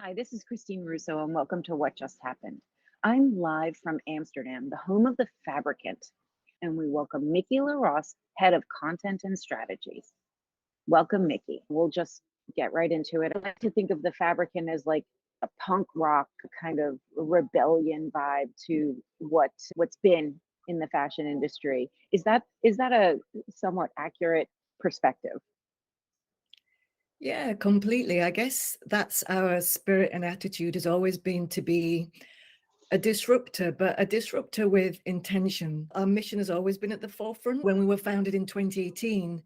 Hi, this is Christine Russo, and welcome to What Just Happened. I'm live from Amsterdam, the home of the Fabricant, and we welcome Micky Larosse, head of content and strategies. Welcome, Micky. We'll just get right into it. I like to think of the Fabricant as like a punk rock kind of rebellion vibe to what's been in the fashion industry. Is that a somewhat accurate perspective? Yeah, completely. I guess that's our spirit and attitude has always been to be a disruptor, but a disruptor with intention. Our mission has always been at the forefront. When we were founded in 2018,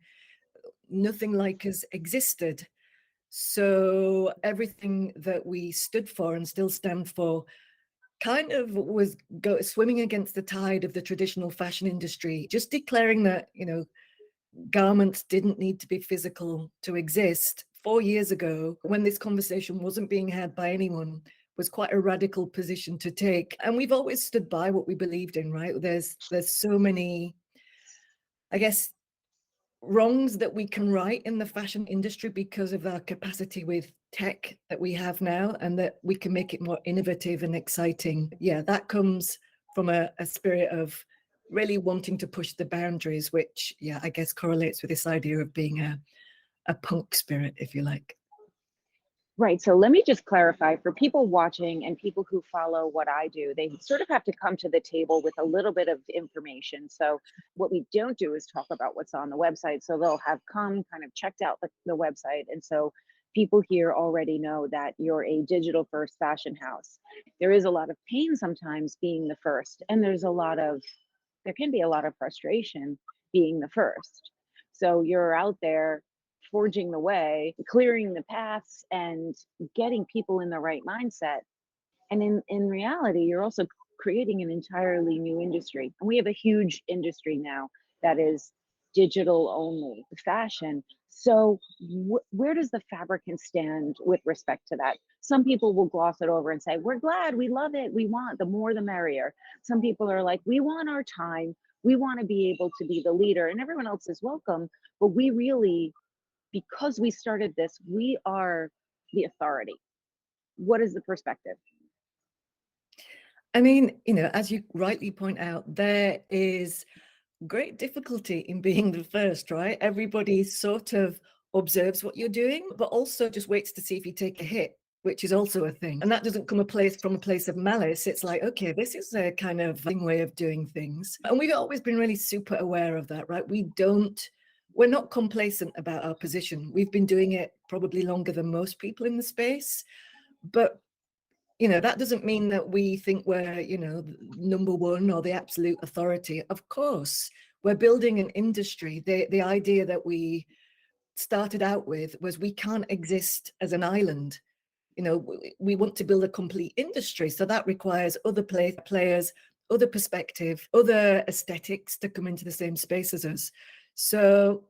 nothing like us existed. So everything that we stood for and still stand for kind of was swimming against the tide of the traditional fashion industry, just declaring that, garments didn't need to be physical to exist. 4 years ago, when this conversation wasn't being had by anyone, was quite a radical position to take. And we've always stood by what we believed in, right? There's so many, I guess, wrongs that we can right in the fashion industry because of our capacity with tech that we have now, and that we can make it more innovative and exciting. Yeah, that comes from a spirit of really wanting to push the boundaries, which, yeah, I guess correlates with this idea of being a punk spirit, if you like. Right. So let me just clarify for people watching and people who follow what I do, they sort of have to come to the table with a little bit of information. So what we don't do is talk about what's on the website. So they'll have come kind of checked out the website. And so people here already know that you're a digital first fashion house. There is a lot of pain sometimes being the first, and there can be a lot of frustration being the first. So you're out there forging the way, clearing the paths, and getting people in the right mindset. And in reality, you're also creating an entirely new industry. And we have a huge industry now that is digital only fashion. So where does the Fabricant stand with respect to that? Some people will gloss it over and say, we're glad, we love it, we want the more the merrier. Some people are like, we want our time, we want to be able to be the leader, and everyone else is welcome. But we really, because we started this, we are the authority. What is the perspective? I mean, as you rightly point out, there is great difficulty in being the first, right? Everybody sort of observes what you're doing, but also just waits to see if you take a hit, which is also a thing. And that doesn't come from a place of malice. It's like, okay, this is a kind of way of doing things. And we've always been really super aware of that, right? We're not complacent about our position. We've been doing it probably longer than most people in the space, but that doesn't mean that we think we're, number one or the absolute authority. Of course, we're building an industry. The idea that we started out with was we can't exist as an island. We want to build a complete industry. So that requires other players, other perspective, other aesthetics to come into the same space as us. So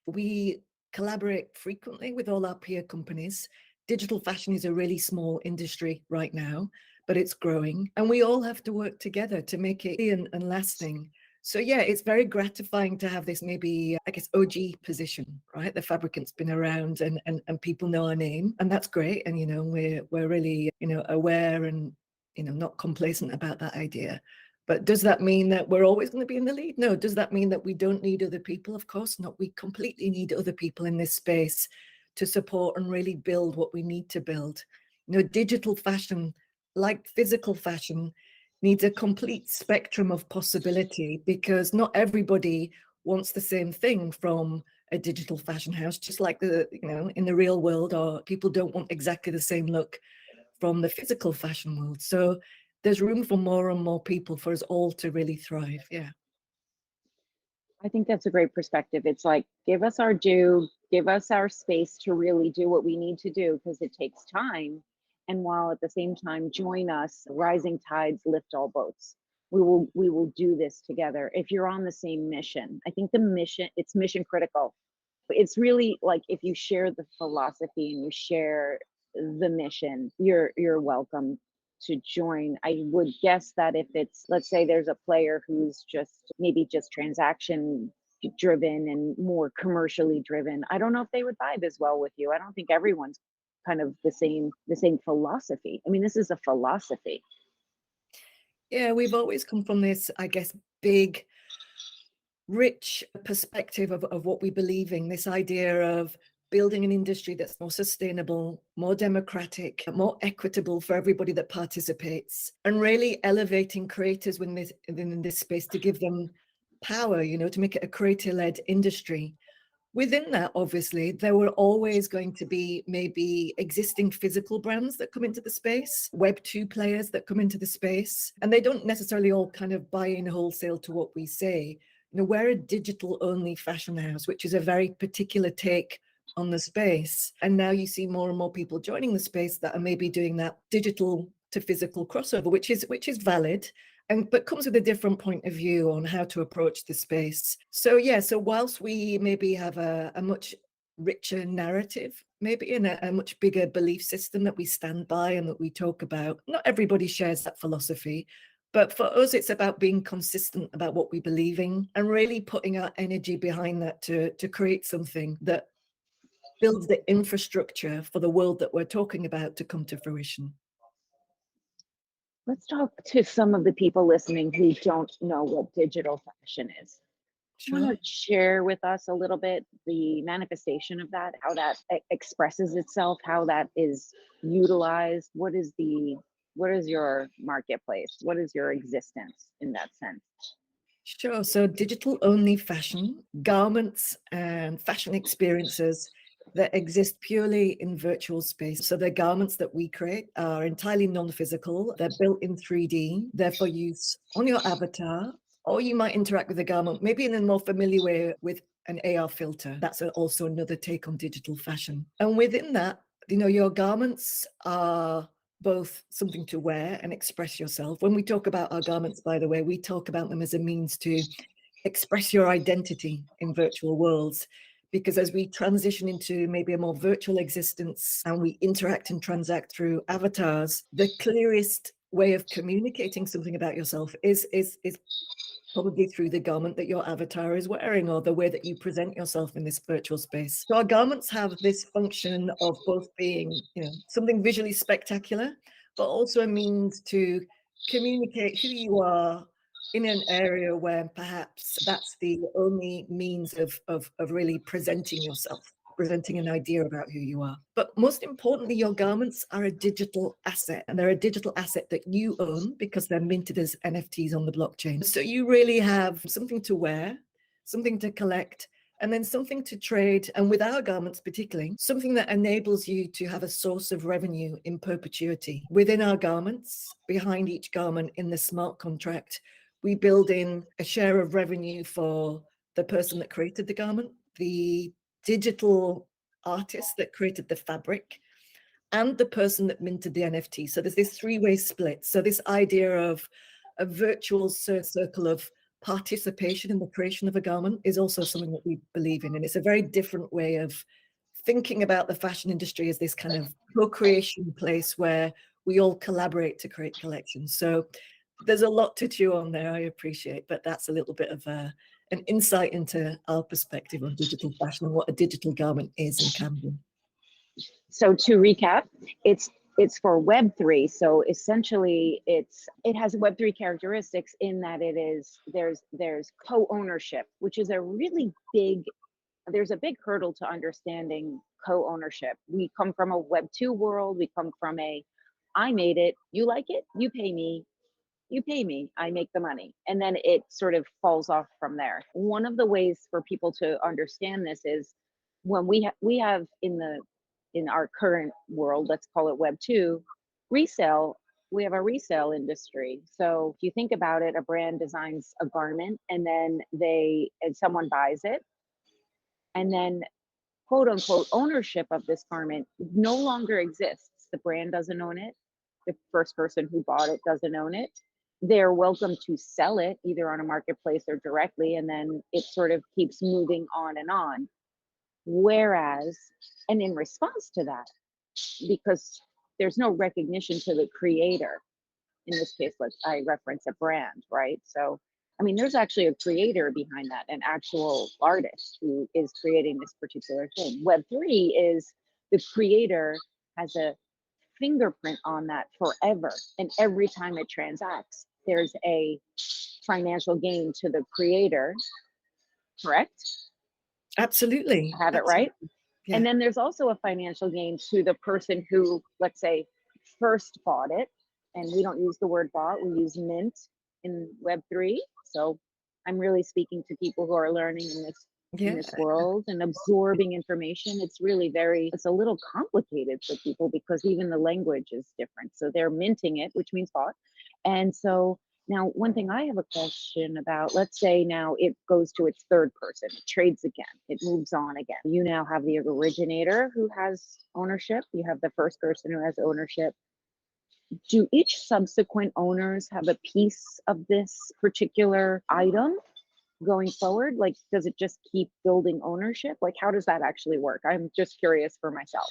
we collaborate frequently with all our peer companies. Digital fashion is a really small industry right now, but it's growing, and we all have to work together to make it and lasting. So yeah, it's very gratifying to have this maybe, I guess, OG position, right? The Fabricant's been around and people know our name, and that's great. And we're really aware and not complacent about that idea. But does that mean that we're always going to be in the lead? No. Does that mean that we don't need other people? Of course not. We completely need other people in this space to support and really build what we need to build. Digital fashion, like physical fashion, needs a complete spectrum of possibility, because not everybody wants the same thing from a digital fashion house, just like in the real world, or people don't want exactly the same look from the physical fashion world. So there's room for more and more people, for us all to really thrive. Yeah. I think that's a great perspective. It's like, give us our due, give us our space to really do what we need to do, because it takes time. And while at the same time, join us, rising tides lift all boats. We will do this together. If you're on the same mission, I think the mission, it's mission critical. It's really like, if you share the philosophy and you share the mission, you're welcome to join. I would guess that if it's, let's say there's a player who's maybe just transaction driven and more commercially driven, I don't know if they would vibe as well with you. I don't think everyone's kind of the same philosophy. I mean, this is a philosophy. Yeah, we've always come from this, I guess, big, rich perspective of what we believe in, this idea of building an industry that's more sustainable, more democratic, more equitable for everybody that participates, and really elevating creators in this space to give them power, to make it a creator-led industry. Within that, obviously, there were always going to be maybe existing physical brands that come into the space, Web2 players that come into the space, and they don't necessarily all kind of buy in wholesale to what we say. We're a digital-only fashion house, which is a very particular take on the space. And now you see more and more people joining the space that are maybe doing that digital to physical crossover, which is valid. But comes with a different point of view on how to approach the space. So whilst we maybe have a much richer narrative, maybe in a much bigger belief system that we stand by and that we talk about, not everybody shares that philosophy. But for us, it's about being consistent about what we believe in and really putting our energy behind that to create something that builds the infrastructure for the world that we're talking about to come to fruition. Let's talk to some of the people listening who don't know what digital fashion is. Sure. Want to share with us a little bit the manifestation of that, how that expresses itself, how that is utilized? What is your marketplace? What is your existence in that sense? Sure. So digital only fashion, garments and fashion experiences that exist purely in virtual space. So the garments that we create are entirely non-physical. They're built in 3D. They're for use on your avatar, or you might interact with the garment, maybe in a more familiar way with an AR filter. That's also another take on digital fashion. And within that, your garments are both something to wear and express yourself. When we talk about our garments, by the way, we talk about them as a means to express your identity in virtual worlds. Because as we transition into maybe a more virtual existence and we interact and transact through avatars, the clearest way of communicating something about yourself is probably through the garment that your avatar is wearing or the way that you present yourself in this virtual space. So our garments have this function of both being, something visually spectacular, but also a means to communicate who you are in an area where perhaps that's the only means of really presenting yourself, presenting an idea about who you are. But most importantly, your garments are a digital asset, and they're a digital asset that you own because they're minted as NFTs on the blockchain. So you really have something to wear, something to collect, and then something to trade. And with our garments particularly, something that enables you to have a source of revenue in perpetuity. Within our garments, behind each garment in the smart contract, we build in a share of revenue for the person that created the garment, the digital artist that created the fabric, and the person that minted the NFT. So there's this three-way split. So this idea of a virtual circle of participation in the creation of a garment is also something that we believe in. And it's a very different way of thinking about the fashion industry as this kind of co-creation place where we all collaborate to create collections. So there's a lot to chew on there, I appreciate, but that's a little bit of an insight into our perspective on digital fashion and what a digital garment is and can be. So to recap, it's for Web3. So essentially it has Web3 characteristics in that there's co-ownership, which is there's a big hurdle to understanding co-ownership. We come from a Web2 world. We come from I made it, you like it, you pay me, I make the money. And then it sort of falls off from there. One of the ways for people to understand this is when we have in our current world, let's call it Web2, resale, we have a resale industry. So if you think about it, a brand designs a garment and then someone buys it, and then quote unquote ownership of this garment no longer exists. The brand doesn't own it. The first person who bought it doesn't own it. They're welcome to sell it either on a marketplace or directly, and then it sort of keeps moving on and on. Whereas, and in response to that, because there's no recognition to the creator, in this case, I reference a brand, right? So, I mean, there's actually a creator behind that, an actual artist who is creating this particular thing. Web3 is the creator has a fingerprint on that forever. And every time it transacts, there's a financial gain to the creator, correct? Absolutely. I have it right? Absolutely. And Yeah. then there's also a financial gain to the person who, let's say, first bought it. And we don't use the word bought, we use mint in Web3. So I'm really speaking to people who are learning in Yeah. this world and absorbing information. It's really it's a little complicated for people because even the language is different. So they're minting it, which means bought. And so now, one thing I have a question about, let's say now it goes to its third person, it trades again, it moves on again. You now have the originator who has ownership, you have the first person who has ownership. Do each subsequent owners have a piece of this particular item going forward? Like, does it just keep building ownership? Like, how does that actually work? I'm just curious for myself.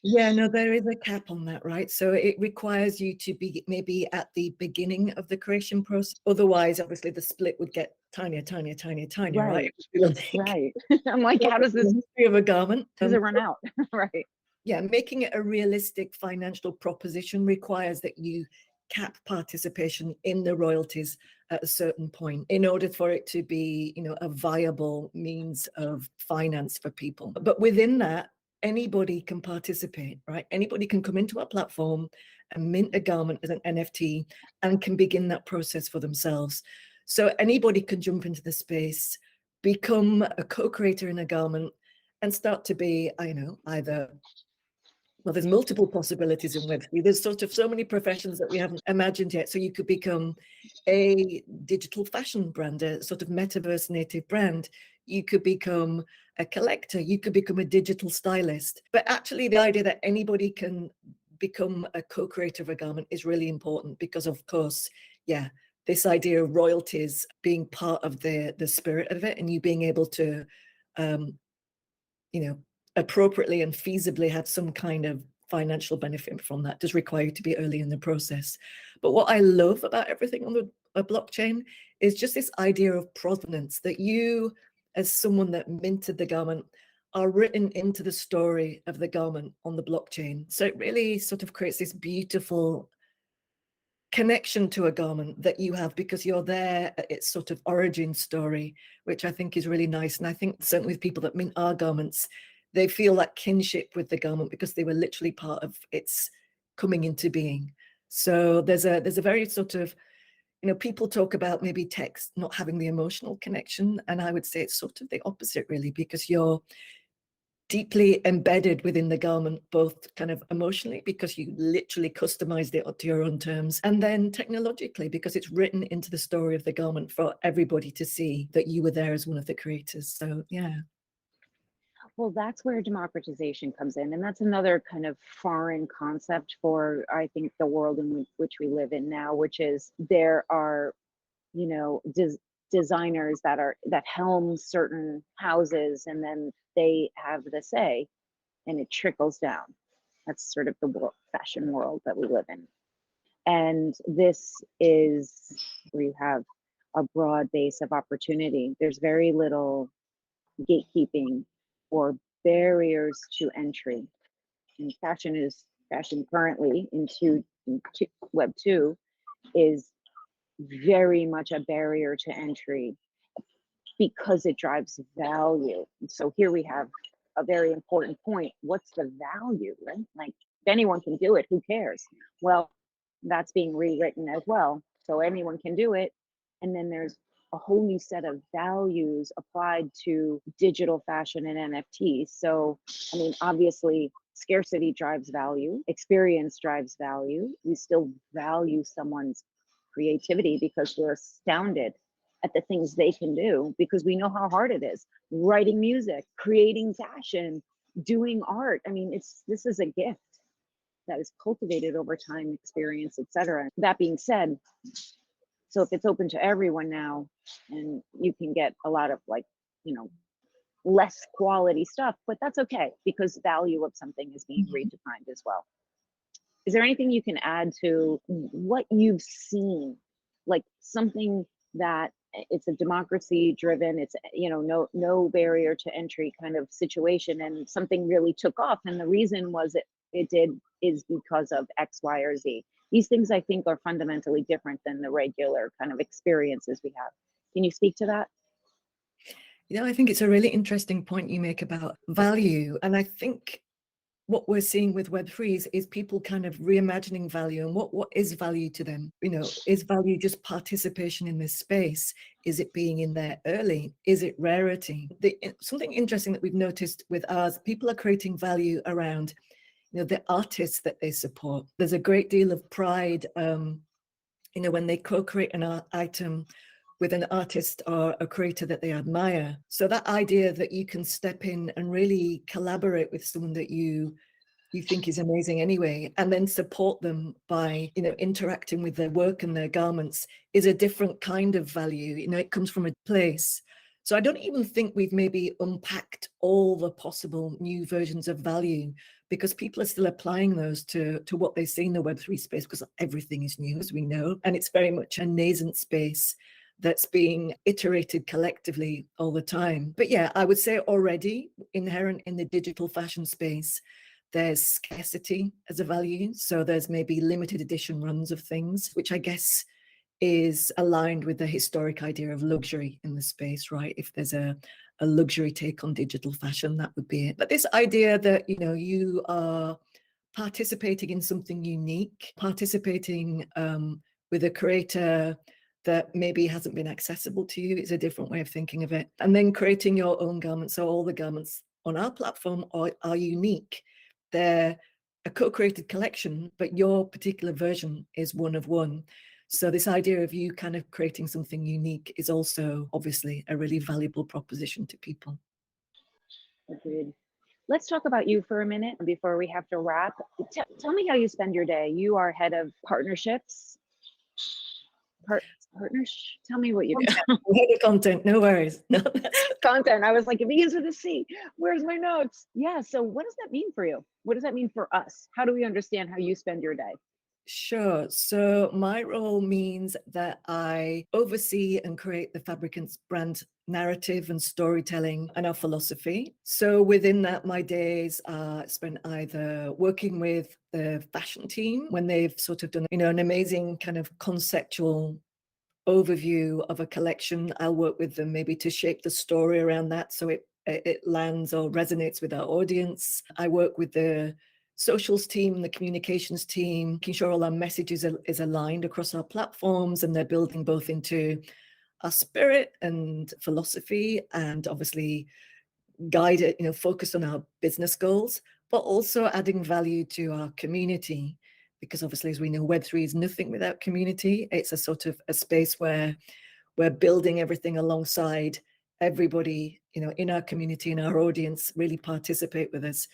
Yeah, no, there is a cap on that, right? So it requires you to be maybe at the beginning of the creation process. Otherwise, obviously, the split would get tinier, tinier, tinier, tinier, right? Right, It would be like right. I'm like, how does the this, history of a garment. does it run out? Right. Yeah, making it a realistic financial proposition requires that you cap participation in the royalties at a certain point in order for it to be, a viable means of finance for people. But within that, anybody can participate, right? Anybody can come into our platform and mint a garment as an NFT and can begin that process for themselves. So anybody can jump into the space, become a co-creator in a garment, and start to be, either, well, there's multiple possibilities in Web3. There's sort of so many professions that we haven't imagined yet. So you could become a digital fashion brand, a sort of metaverse native brand. You could become a collector. You could become a digital stylist. But actually, the idea that anybody can become a co-creator of a garment is really important because, of course, yeah, this idea of royalties being part of the spirit of it and you being able to, appropriately and feasibly have some kind of financial benefit from that does require you to be early in the process. But what I love about everything on the blockchain is just this idea of provenance, that you, as someone that minted the garment, are written into the story of the garment on the blockchain. So it really sort of creates this beautiful connection to a garment that you have because you're there at its sort of origin story, which I think is really nice. And I think certainly with people that mint our garments, they feel that kinship with the garment because they were literally part of its coming into being. So there's a very sort of, people talk about maybe text not having the emotional connection, and I would say it's sort of the opposite really, because you're deeply embedded within the garment, both kind of emotionally because you literally customized it to your own terms, and then technologically because it's written into the story of the garment for everybody to see that you were there as one of the creators. So yeah. Well, that's where democratization comes in. And that's another kind of foreign concept for, I think, the world in which we live in now, which is there are, designers that helm certain houses and then they have the say and it trickles down. That's sort of the fashion world that we live in. And this is where you have a broad base of opportunity. There's very little gatekeeping or barriers to entry. And fashion currently into Web 2 is very much a barrier to entry because it drives value. So here we have a very important point. What's the value, right? Like, if anyone can do it, who cares? Well, that's being rewritten as well. So anyone can do it. And then there's a whole new set of values applied to digital fashion and NFTs. So, I mean, obviously, scarcity drives value, experience drives value. We still value someone's creativity because we're astounded at the things they can do because we know how hard it is writing music, creating fashion, doing art. I mean, this is a gift that is cultivated over time, experience, etc. That being said, so if it's open to everyone now and you can get a lot of less quality stuff, but that's okay because value of something is being redefined as well. Is there anything you can add to what you've seen, like something that it's a democracy driven, it's no barrier to entry kind of situation, and something really took off, and the reason was it did is because of X, Y, or Z. These things I think are fundamentally different than the regular kind of experiences we have. Can you speak to that? I think it's a really interesting point you make about value. And I think what we're seeing with Web3 is people kind of reimagining value and what is value to them. Is value just participation in this space? Is it being in there early? Is it rarity? Something interesting that we've noticed with ours, people are creating value around the artists that they support. There's a great deal of pride when they co-create an item with an artist or a creator that they admire. So that idea that you can step in and really collaborate with someone that you think is amazing anyway, and then support them by interacting with their work and their garments is a different kind of value. It comes from a place. So I don't even think we've maybe unpacked all the possible new versions of value, because people are still applying those to what they see in the Web3 space, because everything is new, as we know, and it's very much a nascent space that's being iterated collectively all the time. But yeah, I would say already inherent in the digital fashion space, there's scarcity as a value. So there's maybe limited edition runs of things, which I guess is aligned with the historic idea of luxury in the space, right? If there's a luxury take on digital fashion, that would be it. But this idea that, you are participating in something unique, participating with a creator that maybe hasn't been accessible to you, is a different way of thinking of it. And then creating your own garments. So all the garments on our platform are unique. They're a co-created collection, but your particular version is one of one. So this idea of you kind of creating something unique is also obviously a really valuable proposition to people. Agreed. Let's talk about you for a minute before we have to wrap. Tell me how you spend your day. You are head of partnerships. Partners. Tell me what you do. Head of content, no worries. No. Content. I was like, it begins with a C. Where's my notes? Yeah. So what does that mean for you? What does that mean for us? How do we understand how you spend your day? Sure. So my role means that I oversee and create the Fabricant's brand narrative and storytelling and our philosophy. So within that, my days are spent either working with the fashion team when they've sort of done, an amazing kind of conceptual overview of a collection. I'll work with them maybe to shape the story around that so it lands or resonates with our audience. I work with the socials team, the communications team, making sure all our messages is aligned across our platforms, and they're building both into our spirit and philosophy, and obviously guided, focused on our business goals, but also adding value to our community. Because obviously, as we know, Web3 is nothing without community. It's a sort of a space where we're building everything alongside everybody, in our community and our audience really participate with us.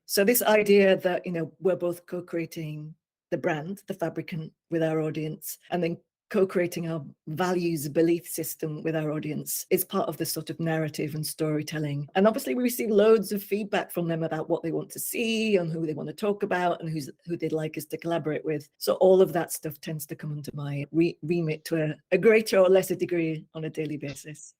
So this idea that, we're both co-creating the brand, the Fabricant, with our audience, and then co-creating our values belief system with our audience is part of the sort of narrative and storytelling. And obviously we receive loads of feedback from them about what they want to see and who they want to talk about and who they'd like us to collaborate with. So all of that stuff tends to come under my remit to a greater or lesser degree on a daily basis.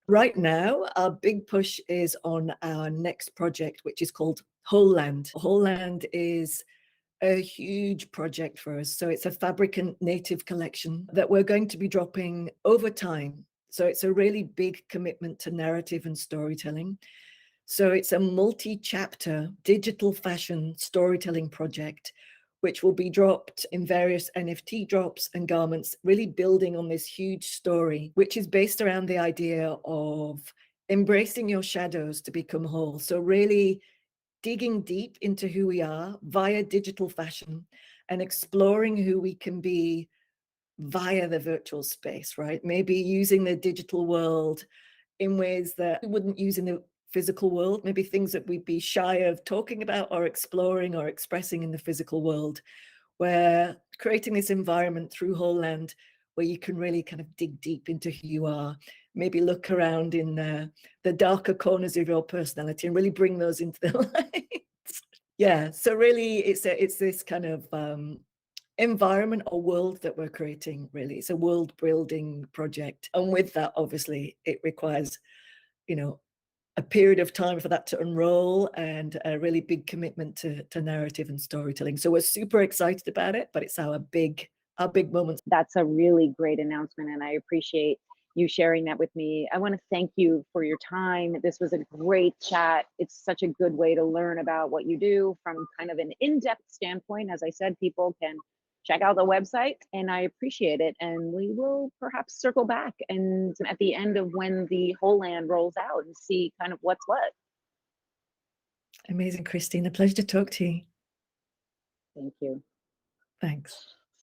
Right now, our big push is on our next project, which is called Wholeland. Wholeland is a huge project for us. So it's a Fabricant native collection that we're going to be dropping over time. So it's a really big commitment to narrative and storytelling. So it's a multi-chapter digital fashion storytelling project, which will be dropped in various NFT drops and garments, really building on this huge story, which is based around the idea of embracing your shadows to become whole. So really digging deep into who we are via digital fashion and exploring who we can be via the virtual space, right? Maybe using the digital world in ways that we wouldn't use in the physical world, maybe things that we'd be shy of talking about or exploring or expressing in the physical world. We're creating this environment through Wholeland where you can really kind of dig deep into who you are, maybe look around in the darker corners of your personality and really bring those into the light. Yeah, so really it's this kind of environment or world that we're creating, really. It's a world building project. And with that, obviously, it requires, a period of time for that to unroll, and a really big commitment to narrative and storytelling. So we're super excited about it, but it's our big moment. That's a really great announcement, and I appreciate you sharing that with me. I want to thank you for your time. This was a great chat. It's such a good way to learn about what you do from kind of an in-depth standpoint. As I said, people can check out the website, and I appreciate it. And we will perhaps circle back and at the end of when the Wholeland rolls out and see kind of what's what. Amazing, Christine. A pleasure to talk to you. Thank you. Thanks.